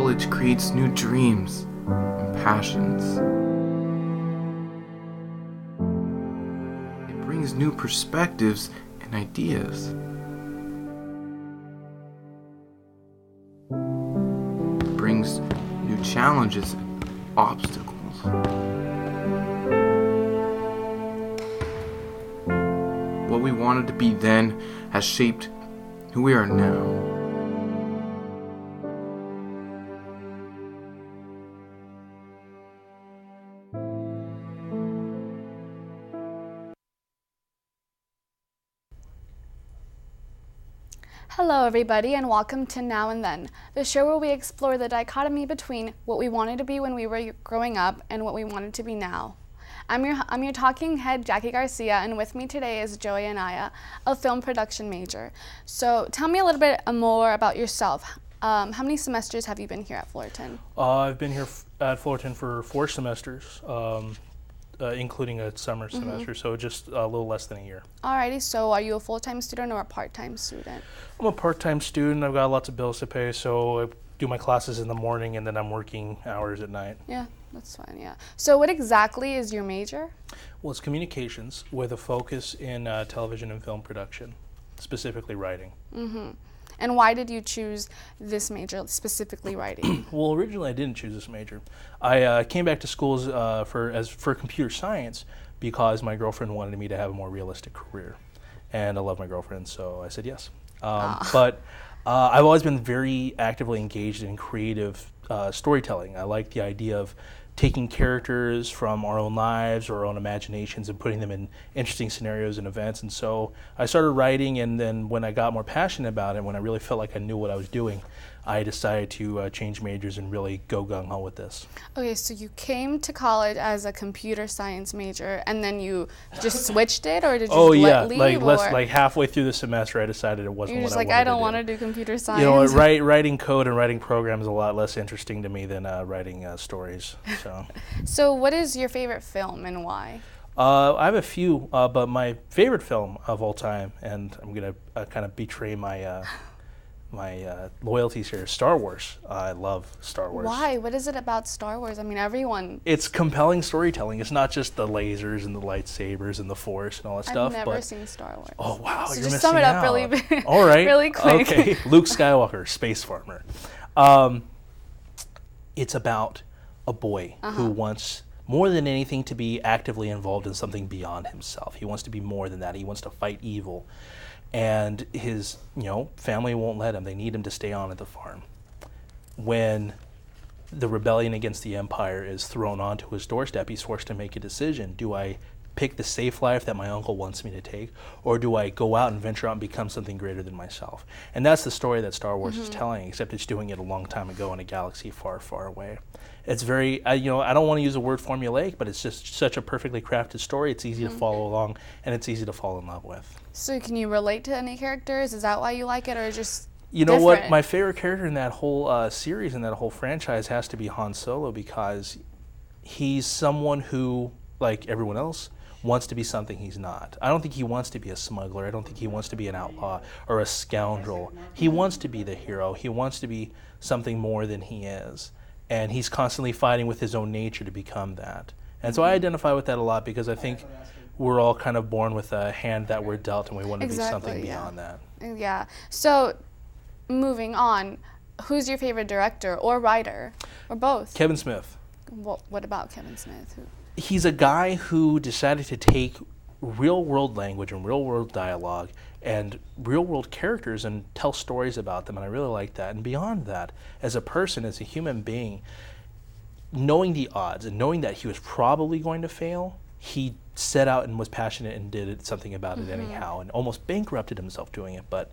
college creates new dreams and passions. It brings new perspectives and ideas. It brings new challenges and obstacles. What we wanted to be then has shaped who we are now. Hello everybody, and welcome to Now and Then, the show where we explore the dichotomy between what we wanted to be when we were growing up and what we wanted to be now. I'm your talking head, Jackie Garcia, and with me today is Joey Anaya, a film production major. So tell me a little bit more about yourself. How many semesters have you been here at Fullerton? I've been here at Fullerton for 4 semesters. Including a summer semester, so just a little less than a year. Alrighty, so are you a full-time student or a part-time student? I'm a part-time student. I've got lots of bills to pay, so I do my classes in the morning and then I'm working hours at night. Yeah, that's fine, yeah. So what exactly is your major? Well, it's communications with a focus in television and film production, specifically writing. Mm-hmm. And why did you choose this major, specifically writing? Well, originally I didn't choose this major. I came back to schools for computer science because my girlfriend wanted me to have a more realistic career. And I love my girlfriend, so I said yes. But I've always been very actively engaged in creative storytelling. I like the idea of taking characters from our own lives or our own imaginations and putting them in interesting scenarios and events. And so I started writing, and then when I got more passionate about it, when I really felt like I knew what I was doing, I decided to change majors and really go gung-ho with this. Okay, so you came to college as a computer science major, and then you just switched it, or did you leave? Like halfway through the semester, I decided it wasn't what I wanted to do. You're just like, I don't want to do computer science. You know, writing code and writing programs is a lot less interesting to me than writing stories. So what is your favorite film and why? I have a few, but my favorite film of all time, and I'm going to kind of betray my loyalties here, Star Wars. I love Star Wars. Why? What is it about Star Wars? I mean, everyone... It's compelling storytelling. It's not just the lasers and the lightsabers and the Force and all that stuff. I've never seen Star Wars. Oh, wow, so you're missing out. just sum it up really, all right. really quick. Okay, Luke Skywalker, space farmer. It's about a boy who wants, more than anything, to be actively involved in something beyond himself. He wants to be more than that. He wants to fight evil. And his, family won't let him. They need him to stay on at the farm. When the rebellion against the Empire is thrown onto his doorstep, he's forced to make a decision. Do I pick the safe life that my uncle wants me to take, or do I go out and venture out and become something greater than myself? And that's the story that Star Wars is telling, except it's doing it a long time ago in a galaxy far, far away. It's very, I don't want to use the word formulaic, but it's just such a perfectly crafted story. It's easy to follow along, and it's easy to fall in love with. So can you relate to any characters? Is that why you like it, or just You know what? My favorite character in that whole series and that whole franchise has to be Han Solo, because he's someone who, like everyone else, wants to be something he's not. I don't think he wants to be a smuggler. I don't think he wants to be an outlaw or a scoundrel. He wants to be the hero. He wants to be something more than he is. And he's constantly fighting with his own nature to become that. And so I identify with that a lot, because I think we're all kind of born with a hand that we're dealt, and we want to be something beyond that. Yeah. So moving on, who's your favorite director or writer, or both? Kevin Smith. What about Kevin Smith? He's a guy who decided to take real-world language and real-world dialogue and real-world characters and tell stories about them, and I really like that. And beyond that, as a person, as a human being, knowing the odds and knowing that he was probably going to fail, he set out and was passionate and did something about it anyhow, and almost bankrupted himself doing it, but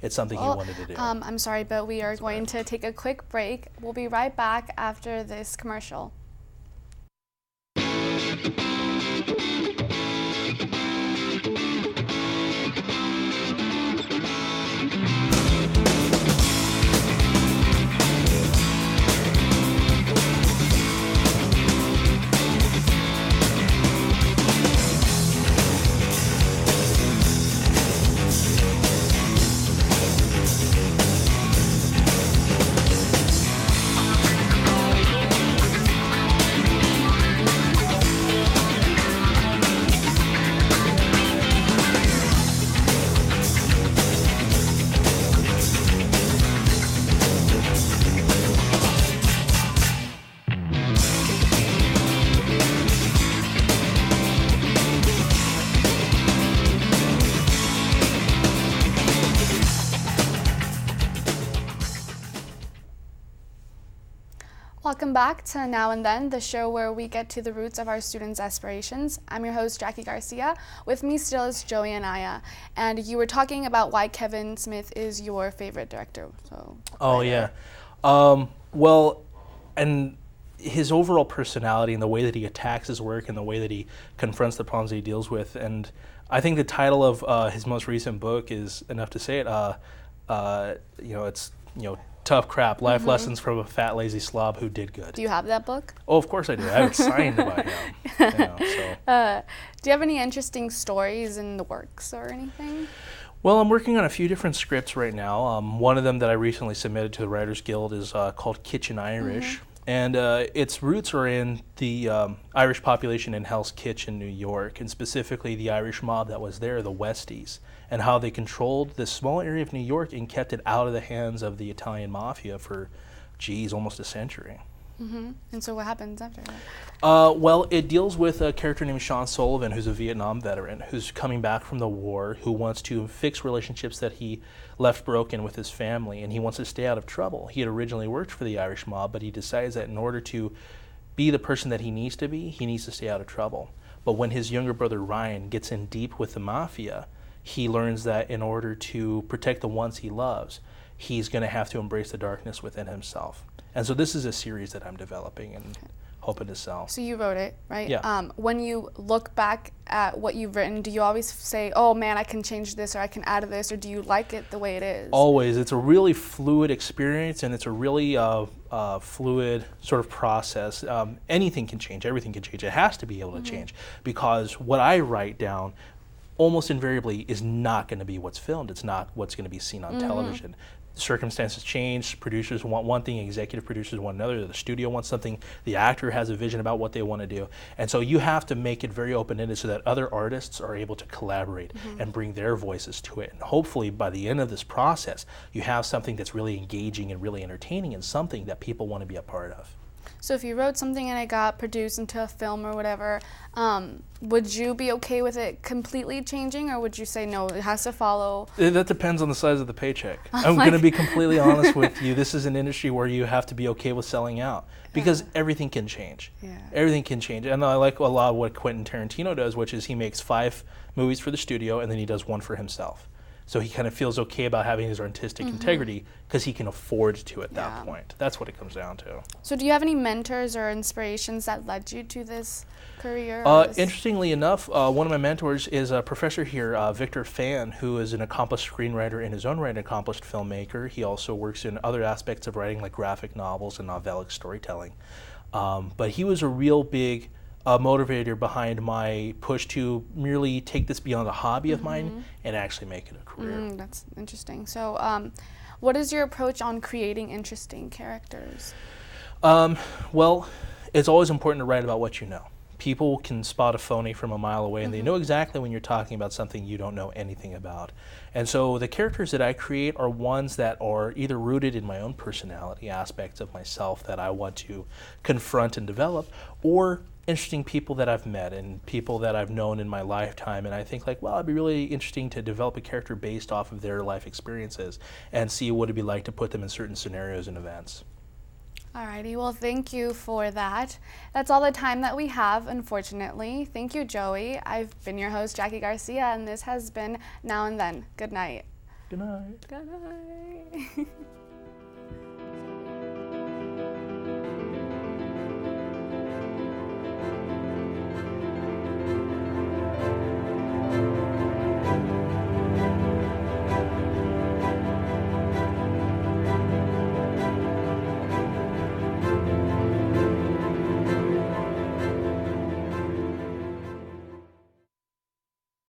it's something he wanted to do. I'm sorry, but we are going to take a quick break. We'll be right back after this commercial. Welcome back to Now and Then, the show where we get to the roots of our students' aspirations. I'm your host, Jackie Garcia. With me still is Joey Anaya. And you were talking about why Kevin Smith is your favorite director. Yeah. And his overall personality and the way that he attacks his work and the way that he confronts the problems that he deals with. And I think the title of his most recent book is enough to say it. It's Tough Crap, Life Lessons from a Fat, Lazy Slob Who Did Good. Do you have that book? Oh, of course I do. I have it signed by him. Do you have any interesting stories in the works or anything? Well, I'm working on a few different scripts right now. One of them that I recently submitted to the Writers Guild is called Kitchen Irish. And its roots are in the Irish population in Hell's Kitchen, New York, and specifically the Irish mob that was there, the Westies, and how they controlled this small area of New York and kept it out of the hands of the Italian mafia for, almost a century. And so what happens after that? Well, it deals with a character named Sean Sullivan, who's a Vietnam veteran, who's coming back from the war, who wants to fix relationships that he left broken with his family, and he wants to stay out of trouble. He had originally worked for the Irish mob, but he decides that in order to be the person that he needs to stay out of trouble. But when his younger brother Ryan gets in deep with the mafia, he learns that in order to protect the ones he loves, he's going to have to embrace the darkness within himself. And so this is a series that I'm developing and hoping to sell. So you wrote it, right? Yeah. When you look back at what you've written, do you always say, oh man, I can change this or I can add this, or do you like it the way it is? Always. It's a really fluid experience, and it's a really fluid sort of process. Anything can change. Everything can change. It has to be able to change, because what I write down almost invariably is not going to be what's filmed. It's not what's going to be seen on television. Circumstances change. Producers want one thing, executive producers want another, the studio wants something, the actor has a vision about what they want to do. And so you have to make it very open-ended so that other artists are able to collaborate and bring their voices to it. And hopefully by the end of this process, you have something that's really engaging and really entertaining and something that people want to be a part of. So if you wrote something and it got produced into a film or whatever, would you be okay with it completely changing, or would you say no, it has to follow? That depends on the size of the paycheck. I'm going to be completely honest with you. This is an industry where you have to be okay with selling out, because everything can change. Everything can change. And I like a lot of what Quentin Tarantino does, which is he makes 5 movies for the studio and then he does 1 for himself. So he kind of feels okay about having his artistic integrity because he can afford to at that point. That's what it comes down to. So do you have any mentors or inspirations that led you to this career? Interestingly enough, one of my mentors is a professor here, Victor Fan, who is an accomplished screenwriter in his own right, an accomplished filmmaker. He also works in other aspects of writing like graphic novels and novelic storytelling. But he was a real big motivator behind my push to merely take this beyond a hobby of mine and actually make it a career. That's interesting. So what is your approach on creating interesting characters? Well, it's always important to write about what you know. People can spot a phony from a mile away, and they know exactly when you're talking about something you don't know anything about. And so the characters that I create are ones that are either rooted in my own personality, aspects of myself that I want to confront and develop, or interesting people that I've met and people that I've known in my lifetime, and I think like, well, it'd be really interesting to develop a character based off of their life experiences and see what it'd be like to put them in certain scenarios and events. Alrighty, well, thank you for that. That's all the time that we have, unfortunately. Thank you, Joey. I've been your host, Jackie Garcia, and this has been Now and Then. Good night. Good night. Good night.